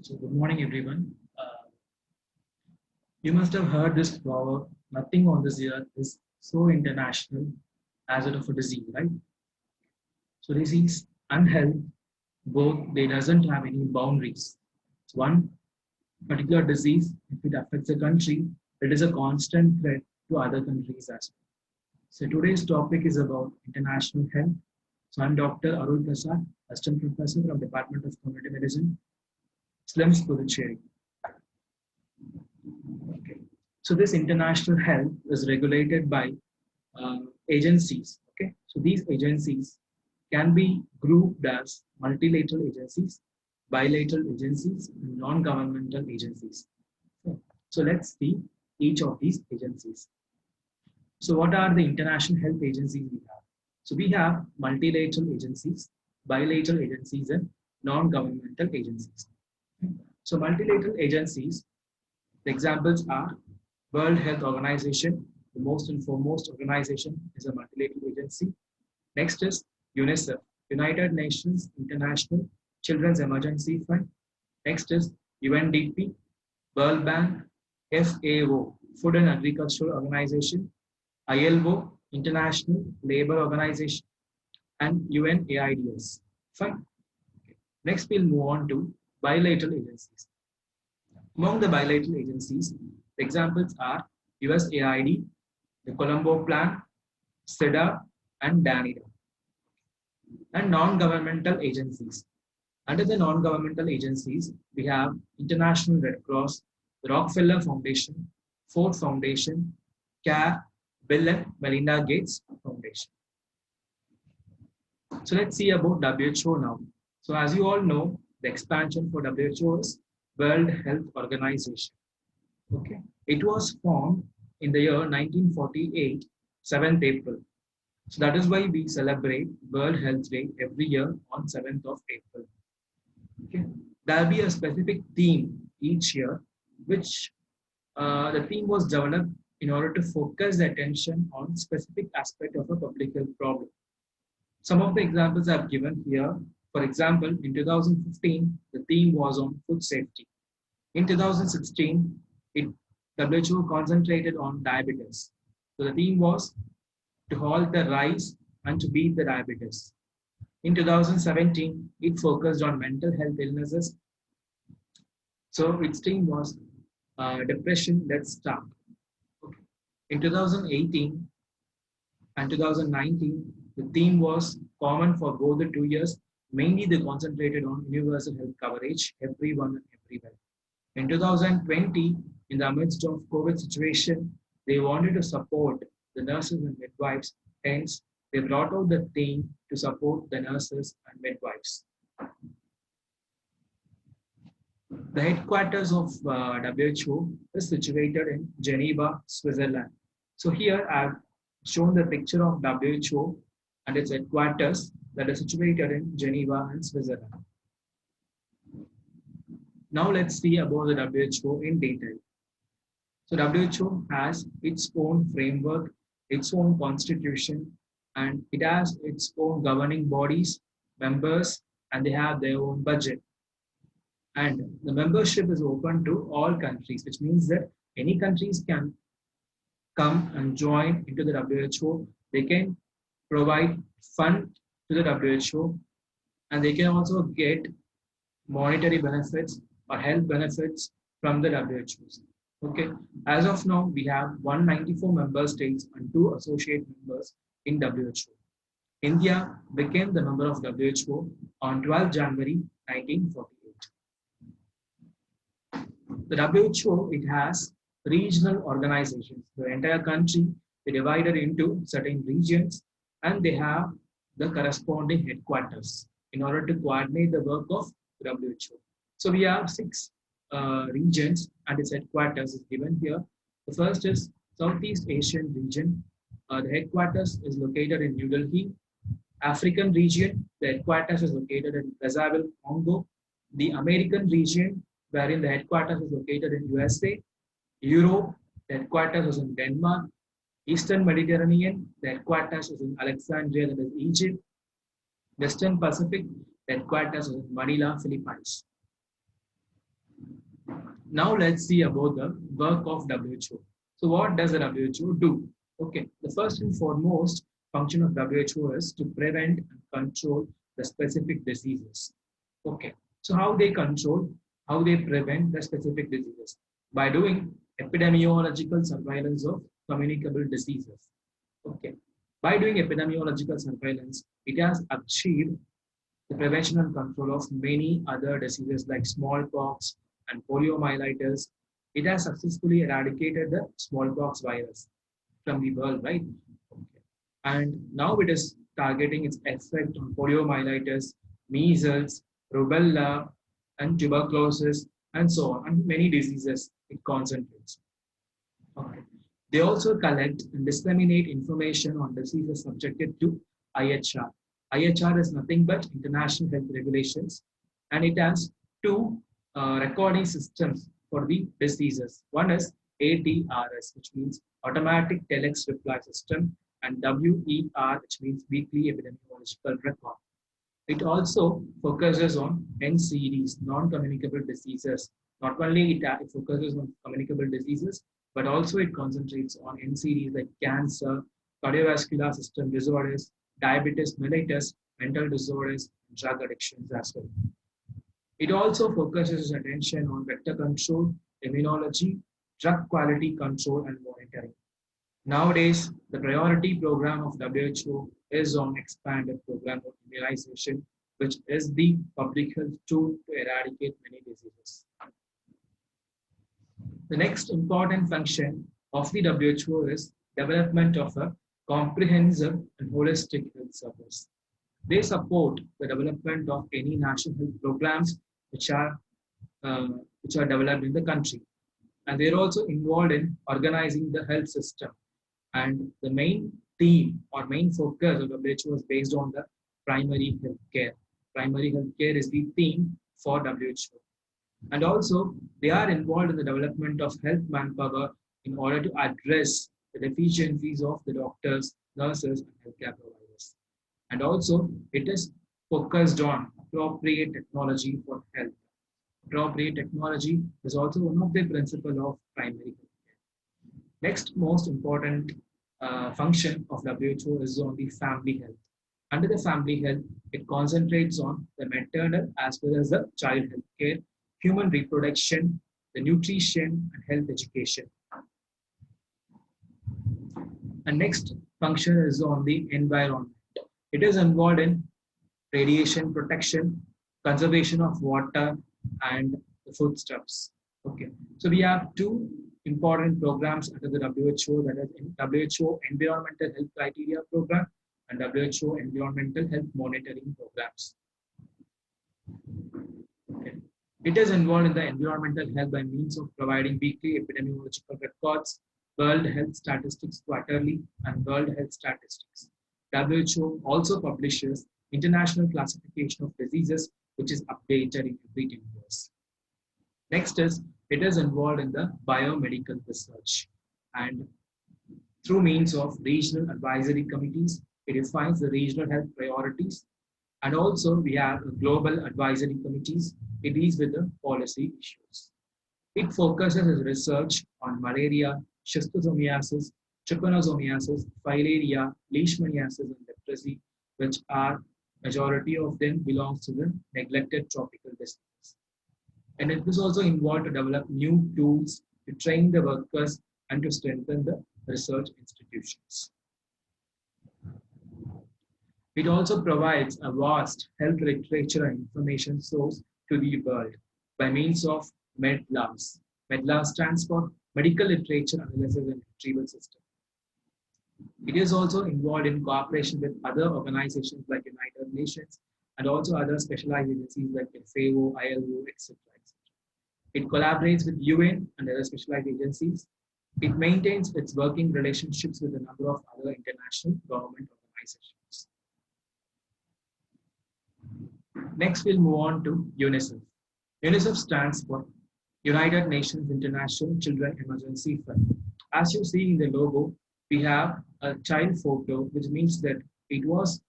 So, good morning, everyone. You must have heard this proverb: nothing on this earth is so international as that of a disease, right? So, disease and health, both they doesn't have any boundaries. It's one particular disease, if it affects a country, it is a constant threat to other countries as well. So, today's topic is about international health. So, I'm Dr. Arul Prasad, Assistant Professor from Department of Community Medicine, SLIMS, Puducherry. Okay. So this international health is regulated by agencies. Okay. So these agencies can be grouped as multilateral agencies, bilateral agencies, and non-governmental agencies. Okay. So let's see each of these agencies. So what are the international health agencies we have? So we have multilateral agencies, bilateral agencies, and non-governmental agencies. Okay. So multilateral agencies, the examples are World Health Organization, the most and foremost organization is a multilateral agency. Next is UNICEF, United Nations International Children's Emergency Fund. Next is UNDP, World Bank, FAO, Food and Agricultural Organization, ILO, International Labour Organization, and UNAIDS. Fine. Next, we'll move on to bilateral agencies. Among the bilateral agencies, the examples are USAID, the Colombo Plan, SIDA, and DANIDA. And non-governmental agencies. Under the non-governmental agencies, we have International Red Cross, the Rockefeller Foundation, Ford Foundation, CARE, Bill and Melinda Gates Foundation. So let's see about WHO now. So as you all know, the expansion for WHO is World Health Organization. Okay, it was formed in the year 1948, 7th April. So that is why we celebrate World Health Day every year on 7th of April. Okay, there'll be a specific theme each year, which the theme was developed in order to focus the attention on specific aspect of a public health problem. Some of the examples I've given here. For example, in 2015, the theme was on food safety. In 2016, WHO concentrated on diabetes. So the theme was to halt the rise and to beat the diabetes. In 2017, it focused on mental health illnesses. So its theme was depression, let's start. Okay. In 2018 and 2019, the theme was common for both the 2 years. Mainly they concentrated on universal health coverage, everyone and everywhere. In 2020, in the midst of COVID situation, they wanted to support the nurses and midwives. Hence, they brought out the theme to support the nurses and midwives. The headquarters of WHO is situated in Geneva, Switzerland. So here I've shown the picture of WHO and its headquarters that is situated in Geneva and Switzerland. Now let's see about the WHO in detail. So WHO has its own framework, its own constitution, and it has its own governing bodies, members, and they have their own budget. And the membership is open to all countries, which means that any countries can come and join into the WHO. They can provide fund to the WHO, and they can also get monetary benefits or health benefits from the WHO. Okay, as of now, we have 194 member states and 2 associate members in WHO. India became the member of WHO on 12 January 1948. The WHO, it has regional organizations. The entire country, they divided into certain regions and they have the corresponding headquarters in order to coordinate the work of WHO. So we have 6 regions and its headquarters is given here. The first is Southeast Asian region. The headquarters is located in New Delhi. African region, the headquarters is located in Brazzaville, Congo. The American region, wherein the headquarters is located in USA. Europe, the headquarters is in Denmark. Eastern Mediterranean, the headquarters is in Alexandria, that is Egypt. Western Pacific, the headquarters is in Manila, Philippines. Now let's see about the work of WHO. So what does the WHO do? Okay, the first and foremost function of WHO is to prevent and control the specific diseases. Okay, so how they control, how they prevent the specific diseases? By doing epidemiological surveillance of communicable diseases. Okay, by doing epidemiological surveillance, it has achieved the prevention and control of many other diseases like smallpox and poliomyelitis. It has successfully eradicated the smallpox virus from the world, right? Okay. And now it is targeting its effect on poliomyelitis, measles, rubella, and tuberculosis, and so on, and many diseases it concentrates. Okay. They also collect and disseminate information on diseases subjected to IHR. IHR is nothing but International Health Regulations, and it has two recording systems for the diseases. One is ATRS, which means Automatic Telex Reply System, and WER, which means Weekly Epidemiological Record. It also focuses on NCDs, non-communicable diseases. Not only it focuses on communicable diseases, but also it concentrates on NCDs like cancer, cardiovascular system disorders, diabetes mellitus, mental disorders, and drug addictions as well. It also focuses its attention on vector control, immunology, drug quality control, and monitoring. Nowadays, the priority program of WHO is on expanded program of immunization, which is the public health tool to eradicate many diseases. The next important function of the WHO is development of a comprehensive and holistic health service. They support the development of any national health programs which are uh, which are developed in the country, and they're also involved in organizing the health system. And the main theme or main focus of WHO is based on the primary health care. Primary health care is the theme for WHO. And also, they are involved in the development of health manpower in order to address the deficiencies of the doctors, nurses, and healthcare providers. And also, it is focused on appropriate technology for health. Appropriate technology is also one of the principles of primary health care. Next most important function of WHO is on the family health. Under the family health, it concentrates on the maternal as well as the child health care, human reproduction, the nutrition, and health education. And next function is on the environment. It is involved in radiation protection, conservation of water, and the foodstuffs. Okay, so we have two important programs under the WHO, that is WHO Environmental Health Criteria Program and WHO Environmental Health Monitoring Programs. Okay. It is involved in the environmental health by means of providing weekly epidemiological records, World Health Statistics quarterly, and World Health Statistics. WHO also publishes international classification of diseases, which is updated in every 10 years. Next is, it is involved in the biomedical research, and through means of regional advisory committees, it defines the regional health priorities. And also we have global advisory committees. It deals with the policy issues. It focuses its research on malaria, schistosomiasis, trypanosomiasis, filaria, leishmaniasis, and leprosy, which are majority of them belongs to the neglected tropical diseases. And it is also involved to develop new tools to train the workers and to strengthen the research institutions. It also provides a vast health literature and information source to the world by means of MEDLABS. MEDLABS stands for Medical Literature Analysis and Retrieval System. It is also involved in cooperation with other organizations like United Nations and also other specialized agencies like FAO, ILO, etc. It collaborates with UN and other specialized agencies. It maintains its working relationships with a number of other international government organizations. Next, we'll move on to UNICEF. UNICEF stands for United Nations International Children Emergency Fund. As you see in the logo, we have a child photo, which means that it was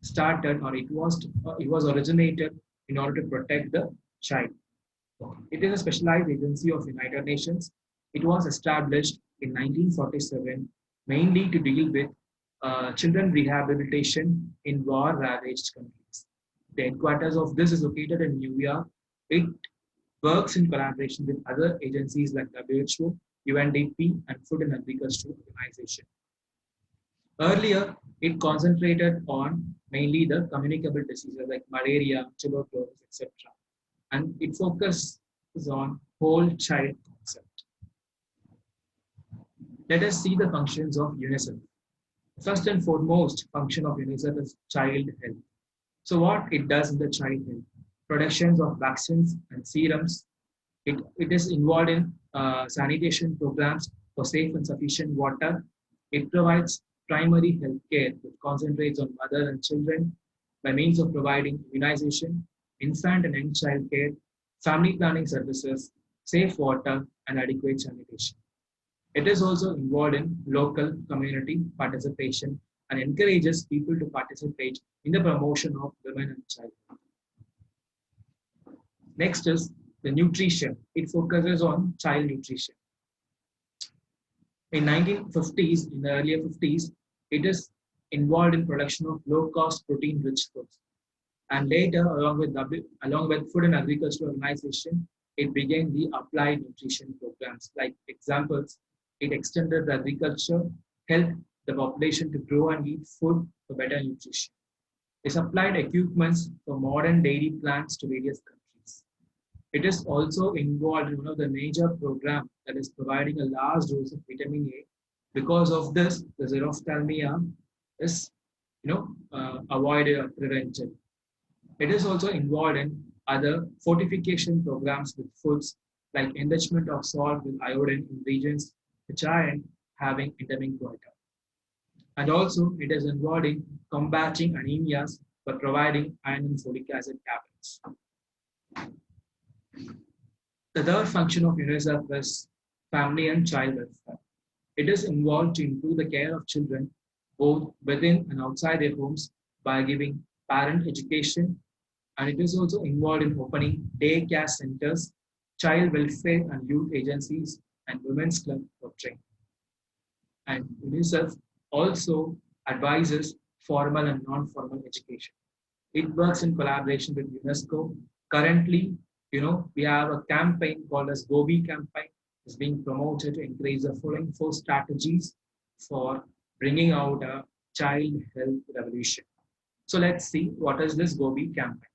started or it was originated in order to protect the child. It is a specialized agency of United Nations. It was established in 1947 mainly to deal with children rehabilitation in war-ravaged countries. The headquarters of this is located in New York. It works in collaboration with other agencies like WHO, UNDP, and Food and Agriculture Organization. Earlier, it concentrated on mainly the communicable diseases like malaria, tuberculosis, etc. And it focuses on whole child concept. Let us see the functions of UNICEF. First and foremost function of UNICEF is child health. So what it does in the child health? Productions of vaccines and serums. It is involved in sanitation programs for safe and sufficient water. It provides primary health care which concentrates on mother and children by means of providing immunization, infant and young child care, family planning services, safe water, and adequate sanitation. It is also involved in local community participation and encourages people to participate in the promotion of women and child. Next is the nutrition. It focuses on child nutrition. In 1950s, in the earlier 50s, it is involved in production of low-cost protein-rich foods. And later, along with Food and Agriculture Organization, it began the applied nutrition programs. Like examples, it extended the agriculture, helped the population to grow and eat food for better nutrition. It supplied equipments for modern dairy plants to various countries. It is also involved in one of the major programs that is providing a large dose of vitamin A. Because of this, the xerophthalmia is avoided or prevented. It is also involved in other fortification programs with foods like enrichment of salt with iodine in regions which are having endemic goiter. And also, it is involved in combating anemias by providing iron and folic acid tablets. The third function of UNICEF is family and child welfare. It is involved to improve the care of children both within and outside their homes by giving parent education, and it is also involved in opening daycare centers, child welfare and youth agencies, and women's club for training. And UNICEF also advises formal and non-formal education. It works in collaboration with UNESCO. Currently, we have a campaign called as Gobi campaign. It's being promoted to encourage the following 4 strategies for bringing out a child health revolution. So let's see what is this Gobi campaign.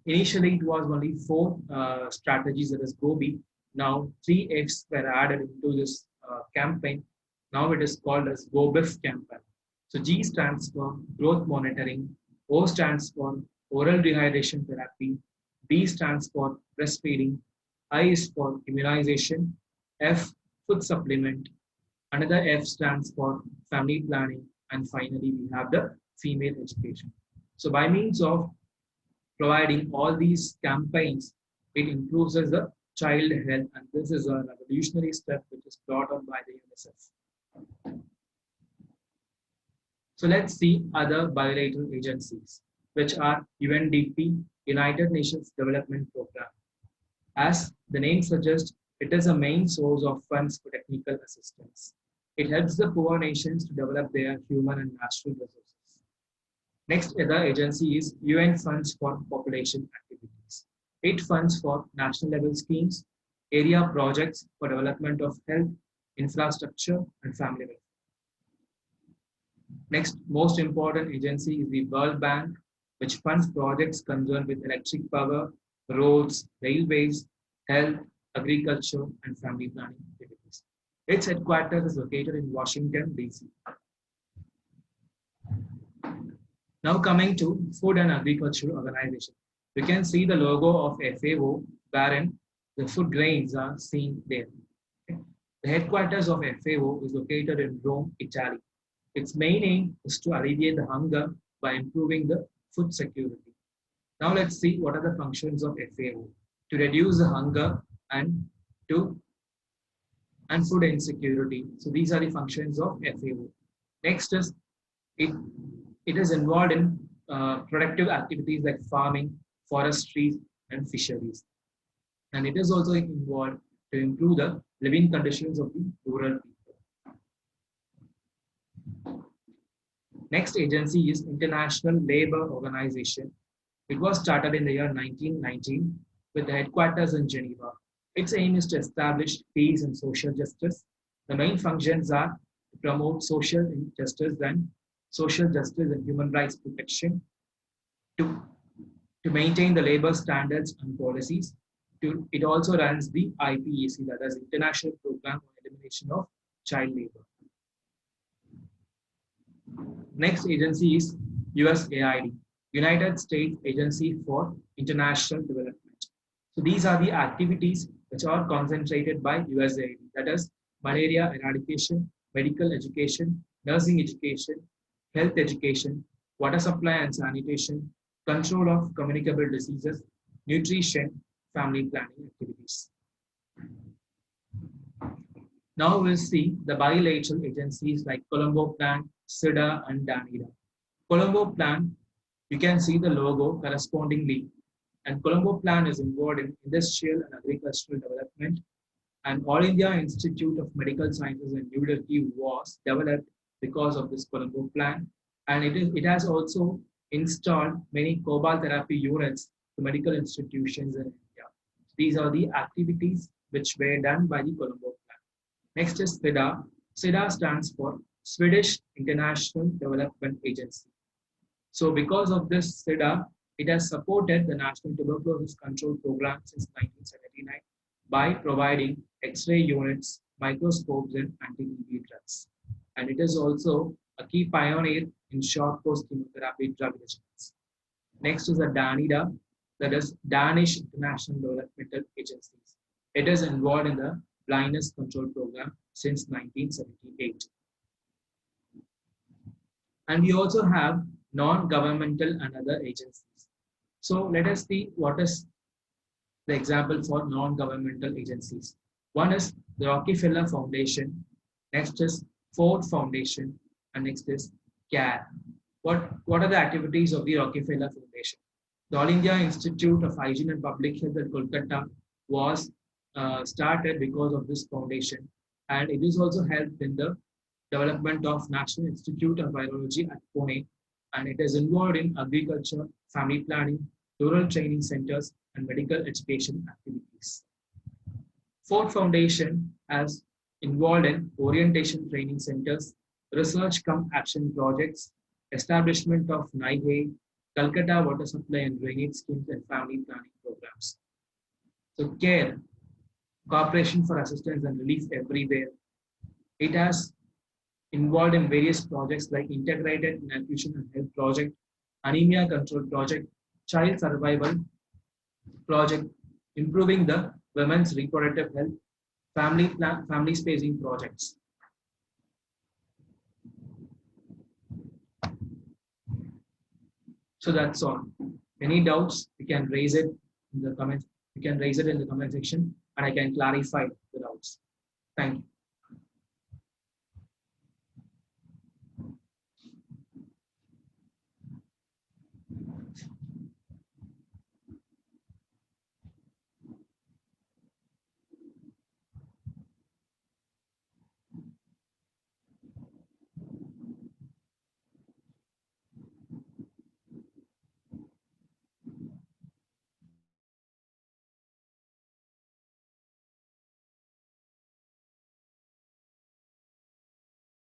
Initially, it was only 4 strategies, that is Gobi. Now 3 F's were added into this campaign. Now it is called as GoBIF campaign. So G stands for growth monitoring, O stands for oral dehydration therapy, B stands for breastfeeding, I is for immunization, F food supplement, another F stands for family planning, and finally we have the female education. So by means of providing all these campaigns, it improves the child health, and this is a revolutionary step which is brought up by the UNICEF. So let's see other bilateral agencies, which are UNDP, United Nations Development Programme. As the name suggests, it is a main source of funds for technical assistance. It helps the poor nations to develop their human and natural resources. Next other agency is UN Funds for Population Activities. It funds for national level schemes, area projects for development of health, infrastructure, and family welfare. Next, most important agency is the World Bank, which funds projects concerned with electric power, roads, railways, health, agriculture, and family planning activities. Its headquarters is located in Washington, D.C. Now coming to Food and Agriculture Organization. You can see the logo of FAO, wherein the food grains are seen there. Okay. The headquarters of FAO is located in Rome, Italy. Its main aim is to alleviate the hunger by improving the food security. Now let's see what are the functions of FAO. To reduce the hunger and food insecurity. So these are the functions of FAO. Next is it is involved in productive activities like farming, forestry, and fisheries. and it is also involved to improve the living conditions of the rural people. Next agency is International Labour Organization. It was started in the year 1919 with the headquarters in Geneva. Its aim is to establish peace and social justice. The main functions are to promote social justice and human rights protection, to, to maintain the labor standards and policies. It also runs the IPEC, that is International Program on Elimination of Child Labor. Next agency is USAID, United States Agency for International Development. So these are the activities which are concentrated by USAID, that is malaria eradication, medical education, nursing education, health education, water supply and sanitation, control of communicable diseases, nutrition, family planning activities. Now we'll see the bilateral agencies like Colombo Plan, SIDA, and DANIDA. Colombo Plan, you can see the logo correspondingly. And Colombo Plan is involved in industrial and agricultural development. And All India Institute of Medical Sciences in New Delhi was developed because of this Colombo Plan. And it has also installed many cobalt therapy units to medical institutions in India. These are the activities which were done by the Colombo Plan. Next is SIDA. SIDA stands for Swedish International Development Agency. So because of this SIDA, it has supported the National Tuberculosis Control Program since 1979 by providing X-ray units, microscopes, and anti-TB drugs. And it is also a key pioneer in short-course chemotherapy drug regimens. Next is the DANIDA, that is Danish International Developmental Agencies. It is involved in the blindness control program since 1978. And we also have non-governmental and other agencies. So let us see what is the example for non-governmental agencies. One is the Rockefeller Foundation, next is Ford Foundation, and next is CARE. What are the activities of the Rockefeller Foundation? The All India Institute of Hygiene and Public Health at Kolkata was started because of this foundation, and it is also helped in the development of National Institute of Virology at Pune, and it is involved in agriculture, family planning, rural training centers, and medical education activities. Ford Foundation has involved in orientation training centers, research cum action projects, establishment of NIGE, Calcutta water supply and drainage schemes, and family planning programs. So CARE, Corporation for Assistance and Relief Everywhere, it has involved in various projects like Integrated Nutrition and Health Project, Anemia Control Project, Child Survival Project, Improving the Women's Reproductive Health, Family Spacing Projects. So that's all. Any doubts, you can raise it in the comments. You can raise it in the comment section, and I can clarify the doubts. Thank you.